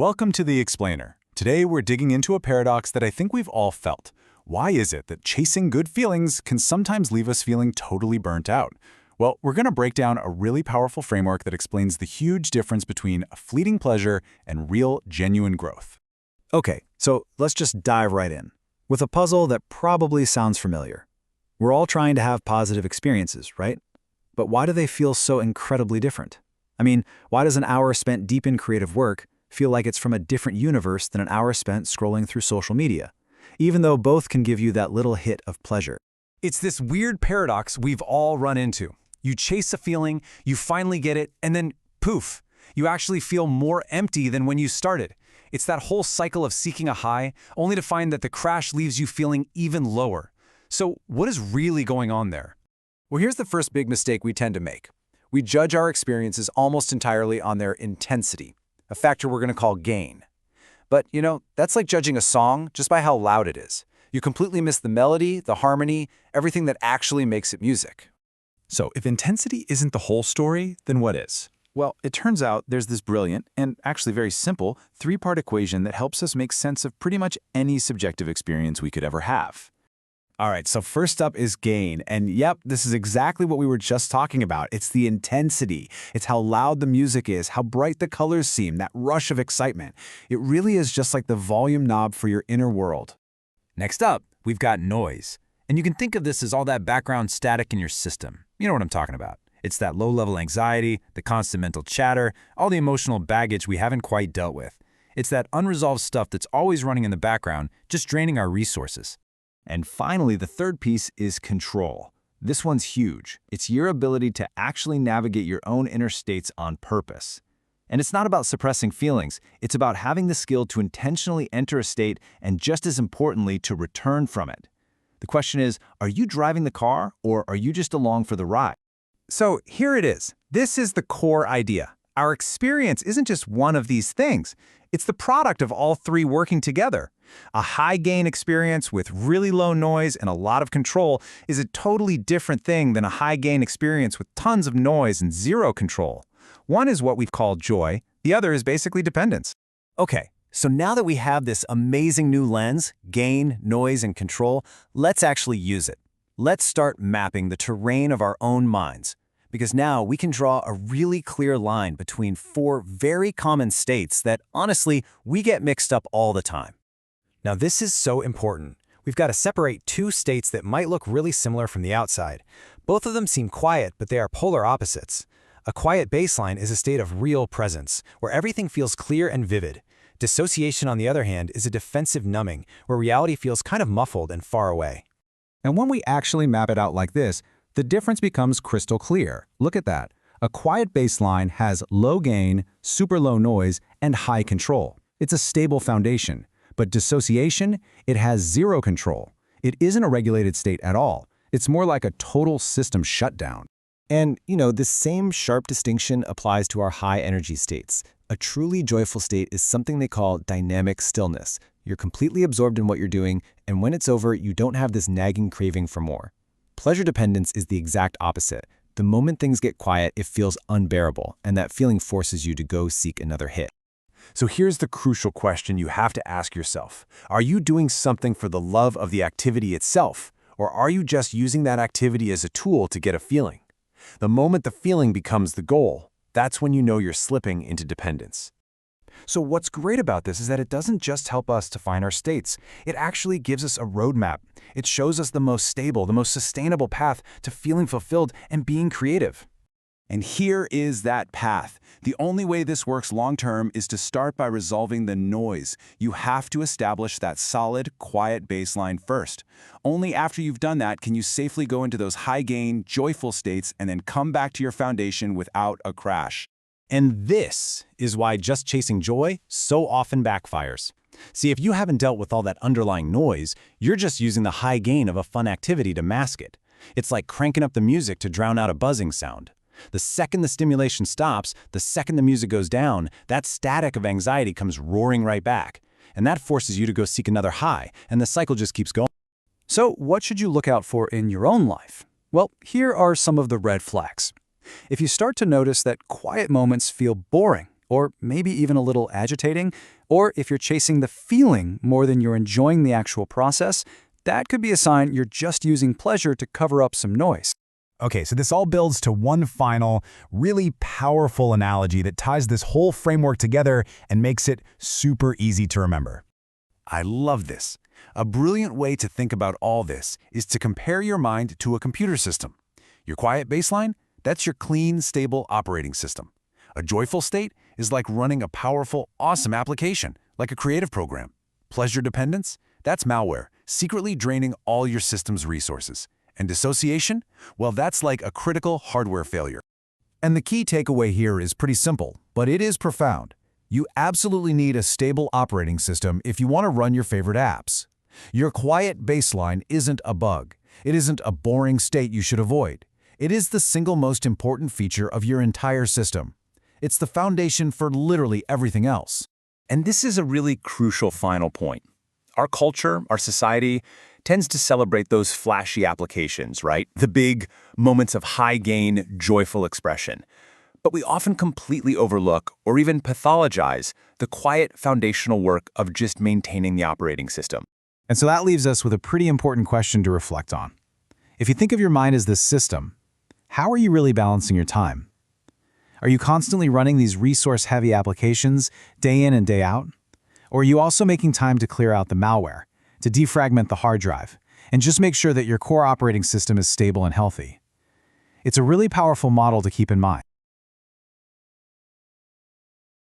Welcome to The Explainer. Today we're digging into a paradox that I think we've all felt. Why is it that chasing good feelings can sometimes leave us feeling totally burnt out? Well, we're going to break down a really powerful framework that explains the huge difference between a fleeting pleasure and real, genuine growth. Okay, so let's just dive right in, with a puzzle that probably sounds familiar. We're all trying to have positive experiences, right? But why do they feel so incredibly different? I mean, why does an hour spent deep in creative work feel like it's from a different universe than an hour spent scrolling through social media, even though both can give you that little hit of pleasure? It's this weird paradox we've all run into. You chase a feeling, you finally get it, and then poof, you actually feel more empty than when you started. It's that whole cycle of seeking a high, only to find that the crash leaves you feeling even lower. So what is really going on there? Well, here's the first big mistake we tend to make. We judge our experiences almost entirely on their intensity, a factor we're going to call gain. But, that's like judging a song just by how loud it is. You completely miss the melody, the harmony, everything that actually makes it music. So if intensity isn't the whole story, then what is? Well, it turns out there's this brilliant, and actually very simple, three-part equation that helps us make sense of pretty much any subjective experience we could ever have. All right, so first up is gain. And yep, this is exactly what we were just talking about. It's the intensity. It's how loud the music is, how bright the colors seem, that rush of excitement. It really is just like the volume knob for your inner world. Next up, we've got noise. And you can think of this as all that background static in your system. You know what I'm talking about. It's that low-level anxiety, the constant mental chatter, all the emotional baggage we haven't quite dealt with. It's that unresolved stuff that's always running in the background, just draining our resources. And finally, the third piece is control. This one's huge. It's your ability to actually navigate your own inner states on purpose. And it's not about suppressing feelings. It's about having the skill to intentionally enter a state and, just as importantly, to return from it. The question is, are you driving the car or are you just along for the ride? So here it is. This is the core idea. Our experience isn't just one of these things. It's the product of all three working together. A high-gain experience with really low noise and a lot of control is a totally different thing than a high-gain experience with tons of noise and zero control. One is what we've called joy. The other is basically dependence. Okay, so now that we have this amazing new lens, gain, noise, and control, let's actually use it. Let's start mapping the terrain of our own minds, because now we can draw a really clear line between four very common states that, honestly, we get mixed up all the time. Now this is so important. We've got to separate two states that might look really similar from the outside. Both of them seem quiet, but they are polar opposites. A quiet baseline is a state of real presence, where everything feels clear and vivid. Dissociation, on the other hand, is a defensive numbing, where reality feels kind of muffled and far away. And when we actually map it out like this, the difference becomes crystal clear. Look at that. A quiet baseline has low gain, super low noise, and high control. It's a stable foundation. But dissociation, it has zero control. It isn't a regulated state at all. It's more like a total system shutdown. And, this same sharp distinction applies to our high-energy states. A truly joyful state is something they call dynamic stillness. You're completely absorbed in what you're doing, and when it's over, you don't have this nagging craving for more. Pleasure dependence is the exact opposite. The moment things get quiet, it feels unbearable, and that feeling forces you to go seek another hit. So here's the crucial question you have to ask yourself. Are you doing something for the love of the activity itself, or are you just using that activity as a tool to get a feeling? The moment the feeling becomes the goal, that's when you know you're slipping into dependence. So what's great about this is that it doesn't just help us to find our states. It actually gives us a roadmap. It shows us the most stable, the most sustainable path to feeling fulfilled and being creative. And here is that path. The only way this works long-term is to start by resolving the noise. You have to establish that solid, quiet baseline first. Only after you've done that can you safely go into those high-gain, joyful states and then come back to your foundation without a crash. And this is why just chasing joy so often backfires. See, if you haven't dealt with all that underlying noise, you're just using the high gain of a fun activity to mask it. It's like cranking up the music to drown out a buzzing sound. The second the stimulation stops, the second the music goes down, that static of anxiety comes roaring right back. And that forces you to go seek another high, and the cycle just keeps going. So what should you look out for in your own life? Well, here are some of the red flags. If you start to notice that quiet moments feel boring or maybe even a little agitating, or if you're chasing the feeling more than you're enjoying the actual process, that could be a sign you're just using pleasure to cover up some noise. Okay, so this all builds to one final, really powerful analogy that ties this whole framework together and makes it super easy to remember. I love this. A brilliant way to think about all this is to compare your mind to a computer system. Your quiet baseline, that's your clean, stable operating system. A joyful state is like running a powerful, awesome application, like a creative program. Pleasure dependence, that's malware, secretly draining all your system's resources. And dissociation? Well, that's like a critical hardware failure. And the key takeaway here is pretty simple, but it is profound. You absolutely need a stable operating system if you want to run your favorite apps. Your quiet baseline isn't a bug. It isn't a boring state you should avoid. It is the single most important feature of your entire system. It's the foundation for literally everything else. And this is a really crucial final point. Our culture, our society, tends to celebrate those flashy applications, right? The big moments of high-gain, joyful expression. But we often completely overlook or even pathologize the quiet foundational work of just maintaining the operating system. And so that leaves us with a pretty important question to reflect on. If you think of your mind as this system, how are you really balancing your time? Are you constantly running these resource-heavy applications day in and day out? Or are you also making time to clear out the malware, to defragment the hard drive, and just make sure that your core operating system is stable and healthy? It's a really powerful model to keep in mind.